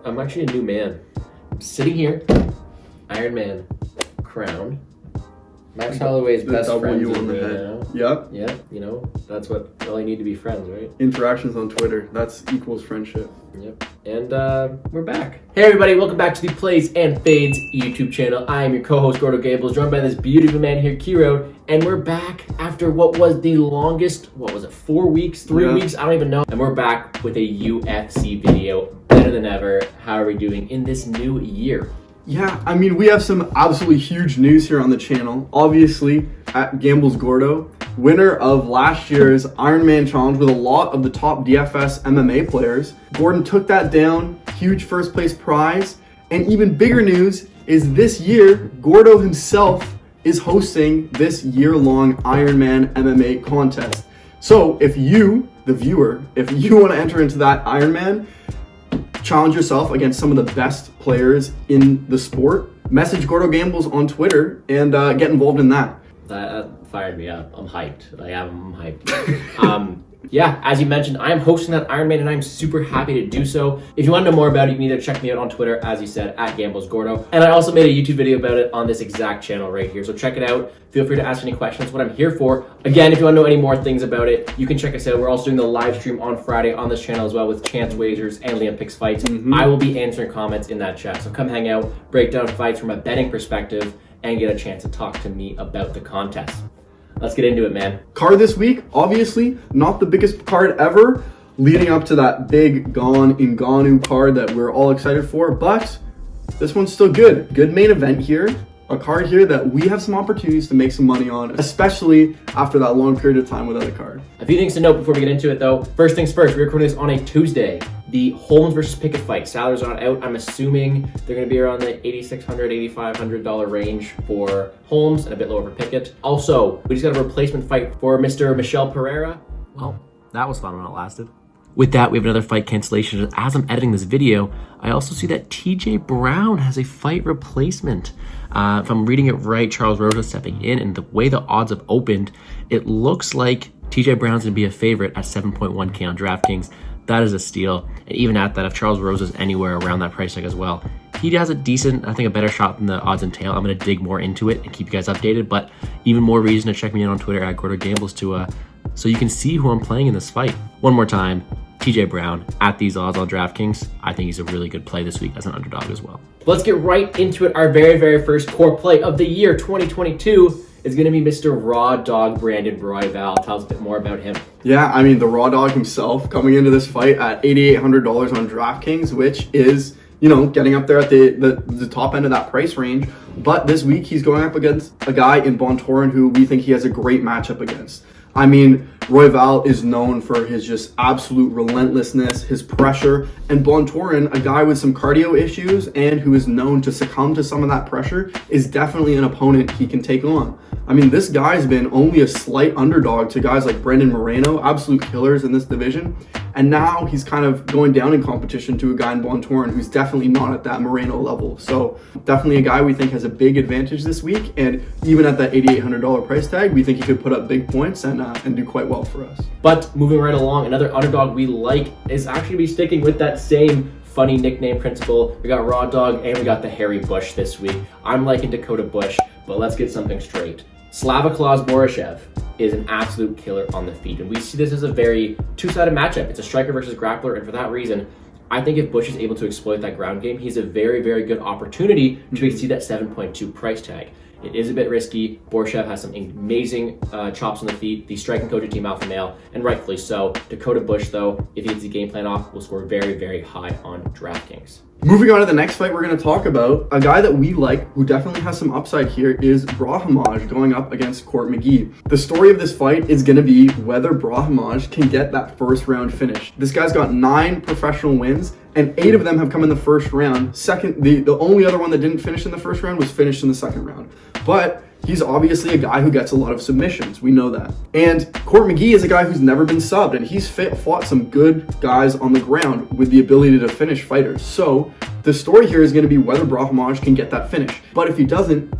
I'm actually a new man. I'm sitting here, Iron Man crown. Max Holloway's best friend. W on the head. Yep. Yeah, you know, that's what all you need to be friends, right? Interactions on Twitter, that's equals friendship. Yep. And we're back. Hey everybody, welcome back to the Plays and Fades YouTube channel. I am your co-host, Gordo Gables, joined by this beautiful man here, Kiro. And we're back after what was the longest, 4 weeks, 3 weeks? I don't even know. And we're back with a UFC video, better than ever. How are we doing in this new year? Yeah, I mean, we have some absolutely huge news here on the channel. Obviously, at Gambles Gordo, winner of last year's Ironman Challenge with a lot of the top DFS MMA players. Gordon took that down, huge first place prize. And even bigger news is this year, Gordo himself is hosting this year-long Ironman MMA contest. So if you, the viewer, if you want to enter into that Ironman, challenge yourself against some of the best players in the sport, message Gordo Gambles on Twitter and get involved in that. That fired me up. I'm hyped. I'm hyped. Yeah, as you mentioned, I am hosting that Ironman and I'm super happy to do so. If you want to know more about it, you can either check me out on Twitter, as you said, at GamblesGordo. And I also made a YouTube video about it on this exact channel right here. So check it out. Feel free to ask any questions, what I'm here for. Again, if you want to know any more things about it, you can check us out. We're also doing the live stream on Friday on this channel as well with Chance Wagers and Liam Picks Fights. I will be answering comments in that chat. So come hang out, break down fights from a betting perspective, and get a chance to talk to me about the contest. Let's get into it, man. Card this week, obviously, not the biggest card ever, leading up to that big Gone Ngannou card that we're all excited for, but this one's still good. Good main event here. A card here that we have some opportunities to make some money on, especially after that long period of time without a card. A few things to note before we get into it, though. First things first, we're recording this on a Tuesday. The Holmes versus Pickett fight. Salaries are not out. I'm assuming they're going to be around the $8,600, $8,500 range for Holmes and a bit lower for Pickett. Also, we just got a replacement fight for Mr. Michel Pereira. Well, that was fun when it lasted. With that, we have another fight cancellation. As I'm editing this video, I also see that TJ Brown has a fight replacement. If I'm reading it right, Charles Rosa stepping in, and the way the odds have opened, it looks like TJ Brown's going to be a favorite at 7.1K on DraftKings. That is a steal. And even at that, if Charles Rosa is anywhere around that price tag as well, he has a decent, I think a better shot than the odds entail. I'm going to dig more into it and keep you guys updated, but even more reason to check me out on Twitter at Gordo Gambles to so you can see who I'm playing in this fight. One more time, TJ Brown at these odds on DraftKings. I think he's a really good play this week as an underdog as well. Let's get right into it. Our very first core play of the year 2022 is going to be Mr. Raw Dog Brandon Royval. Tell us a bit more about him. Yeah, I mean, the Raw Dog himself coming into this fight at $8,800 on DraftKings, which is, you know, getting up there at the top end of that price range. But this week, he's going up against a guy in Bontorin who we think he has a great matchup against. I mean, Royval is known for his just absolute relentlessness, his pressure, and Bontorin, a guy with some cardio issues and who is known to succumb to some of that pressure, is definitely an opponent he can take on. I mean, this guy's been only a slight underdog to guys like Brendan Moreno, absolute killers in this division, and now he's kind of going down in competition to a guy in Bontorin who's definitely not at that Moreno level. So definitely a guy we think has a big advantage this week, and even at that $8,800 price tag, we think he could put up big points and do quite well for us. But moving right along, another underdog we like is actually be sticking with that same funny nickname principle. We got Raw Dog and we got the Harry Bush this week. I'm liking Dakota Bush, but let's get something straight. Slavaklaus Borishev is an absolute killer on the feet, and we see this as a very two-sided matchup. It's a striker versus grappler, and for that reason, I think if Bush is able to exploit that ground game, he's a very good opportunity to exceed that 7.2 price tag. It is a bit risky. Borshev has some amazing chops on the feet. The striking coach of Team Alpha Male, and rightfully so. Dakota Bush, though, if he gets the game plan off, will score very high on DraftKings. Moving on to the next fight we're going to talk about, a guy that we like who definitely has some upside here is Brahimaj going up against Court McGee. The story of this fight is going to be whether Brahimaj can get that first round finish. This guy's got 9 professional wins and 8 of them have come in the first round. The only other one that didn't finish in the first round was finished in the second round. But he's obviously a guy who gets a lot of submissions. We know that. And Court McGee is a guy who's never been subbed, and he's fought some good guys on the ground with the ability to finish fighters. So the story here is going to be whether Brahimaj can get that finish. But if he doesn't,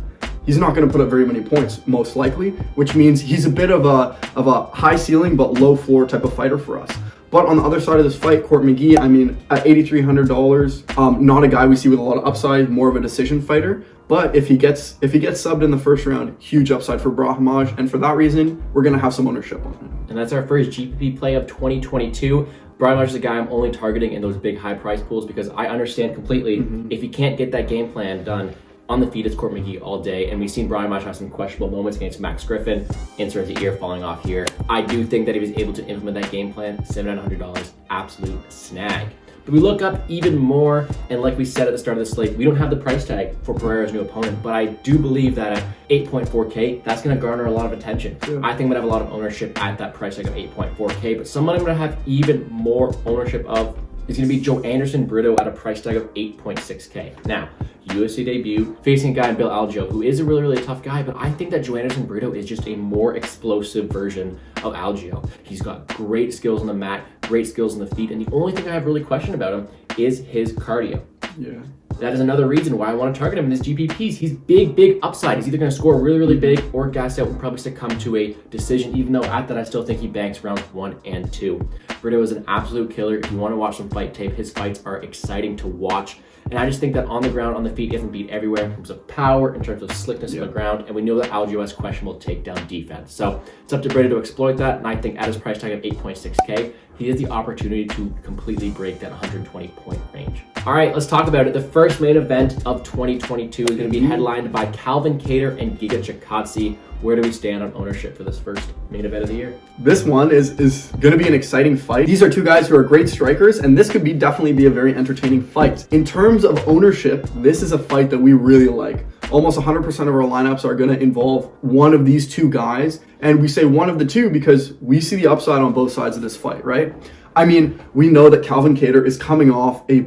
he's not going to put up very many points, most likely, which means he's a bit of a high ceiling but low floor type of fighter for us. But on the other side of this fight, Court McGee, I mean, at $8,300, not a guy we see with a lot of upside, more of a decision fighter. But if he gets subbed in the first round, huge upside for Brahimaj, and for that reason, we're gonna have some ownership on him. And that's our first GPP play of 2022. Brahimaj is a guy I'm only targeting in those big high price pools because I understand completely if you can't get that game plan done on the feet, it's Court McGee all day. And we've seen Brahimaj have some questionable moments against Max Griffin, insert the ear falling off here. I do think that he was able to implement that game plan, $700, absolute snag. But we look up even more, and like we said at the start of the slate, we don't have the price tag for Pereira's new opponent, but I do believe that at 8.4K, that's going to garner a lot of attention. Yeah. I think I'm going to have a lot of ownership at that price tag of 8.4K, but someone I'm going to have even more ownership of is going to be Joe Anderson Brito at a price tag of 8.6K. Now, UFC debut, facing a guy in Bill Algeo, who is a really, really tough guy, but I think that Joe Anderson Brito is just a more explosive version of Algeo. He's got great skills on the mat, great skills on the feet, and the only thing I have really questioned about him is his cardio. Yeah. That is another reason why I want to target him in his GPPs. He's big upside. He's either going to score really, really big or gas out and probably succumb to a decision, even though at that I still think he banks rounds 1 and 2. Brito is an absolute killer. If you want to watch some fight tape, his fights are exciting to watch. And I just think that on the ground, on the feet, he hasn't beat everywhere in terms of power, in terms of slickness on the ground. And we know that Algeo has questionable takedown defense. So it's up to Brito to exploit that. And I think at his price tag of 8.6K, he has the opportunity to completely break that 120-point range. All right, let's talk about it. The first main event of 2022 is going to be headlined by Calvin Kattar and Giga Chikadze. Where do we stand on ownership for this first main event of the year? This one is going to be an exciting fight. These are two guys who are great strikers, and this could definitely be a very entertaining fight. In terms of ownership, this is a fight that we really like. Almost 100% of our lineups are going to involve one of these two guys, and we say one of the two because we see the upside on both sides of this fight, right? I mean, we know that Calvin Kattar is coming off a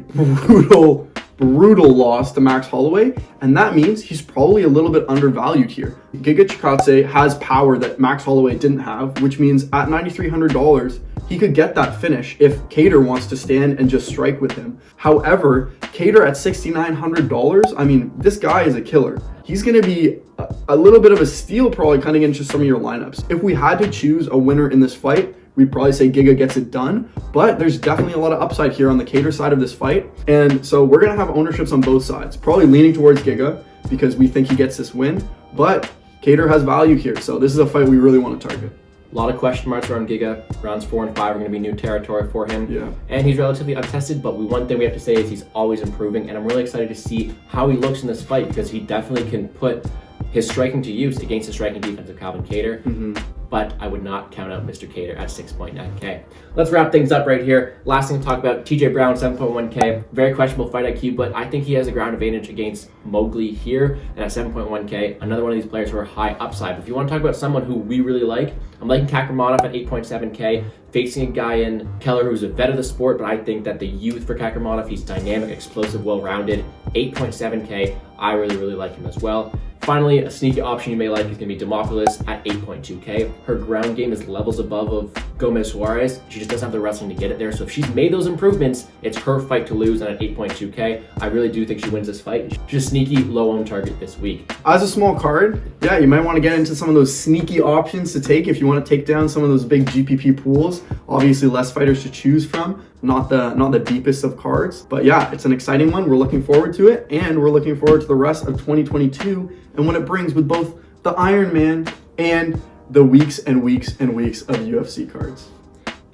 brutal loss to Max Holloway, and that means he's probably a little bit undervalued here. Giga Chikadze has power that Max Holloway didn't have, which means at $9,300, he could get that finish if Kattar wants to stand and just strike with him. However, Kattar at $6,900, I mean, this guy is a killer. He's going to be a little bit of a steal probably cutting into some of your lineups. If we had to choose a winner in this fight, we'd probably say Giga gets it done, but there's definitely a lot of upside here on the Kattar side of this fight. And so we're going to have ownerships on both sides, probably leaning towards Giga because we think he gets this win, but Kattar has value here. So this is a fight we really want to target. A lot of question marks around Giga. Rounds 4 and 5 are going to be new territory for him. Yeah. And he's relatively untested, but one thing we have to say is he's always improving, and I'm really excited to see how he looks in this fight because he definitely can put his striking to use against the striking defense of Calvin Kattar. But I would not count out Mr. Kattar at 6.9K. Let's wrap things up right here. Last thing to talk about, TJ Brown, 7.1K. Very questionable fight IQ, but I think he has a ground advantage against Mowgli here. And at 7.1K, another one of these players who are high upside. But if you want to talk about someone who we really like, I'm liking Kakramanov at 8.7K, facing a guy in Keller who's a vet of the sport, but I think that the youth for Kakramanov, he's dynamic, explosive, well-rounded. 8.7K, I really, really like him as well. Finally, a sneaky option you may like is going to be Demopoulos at 8.2K. Her ground game is levels above of Gomez Suarez. She just doesn't have the wrestling to get it there. So if she's made those improvements, it's her fight to lose. And at 8.2K, I really do think she wins this fight. She's a sneaky low-owned target this week. As a small card, yeah, you might want to get into some of those sneaky options to take if you want to take down some of those big GPP pools. Obviously, less fighters to choose from. Not the deepest of cards, but yeah, it's an exciting one. We're looking forward to it, and we're looking forward to the rest of 2022 and what it brings with both the Iron Man and the weeks and weeks and weeks of UFC cards.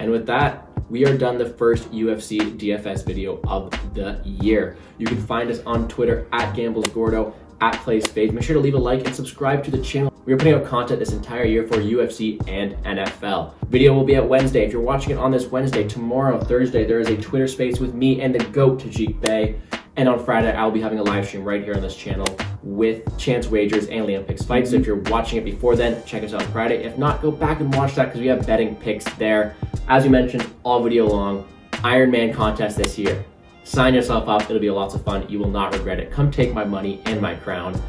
And with that, we are done the first UFC DFS video of the year. You can find us on Twitter at GamblesGordo, at PlaysFade. Make sure to leave a like and subscribe to the channel. We are putting out content this entire year for UFC and NFL. Video will be at Wednesday. If you're watching it on this Wednesday, tomorrow, Thursday, there is a Twitter space with me and the GOAT, Tajik Bey. And on Friday, I'll be having a live stream right here on this channel with Chance Wagers and Liam Picks Fights. So if you're watching it before then, check us out on Friday. If not, go back and watch that because we have betting picks there. As we mentioned, all video long, Iron Man contest this year. Sign yourself up. It'll be lots of fun. You will not regret it. Come take my money and my crown.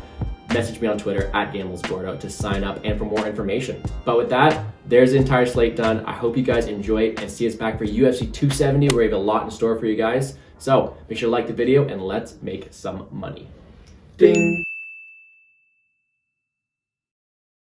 Message me on Twitter at GamblesGordo to sign up and for more information. But with that, there's the entire slate done. I hope you guys enjoy it and see us back for UFC 270 where we have a lot in store for you guys. So make sure to like the video and let's make some money. Ding!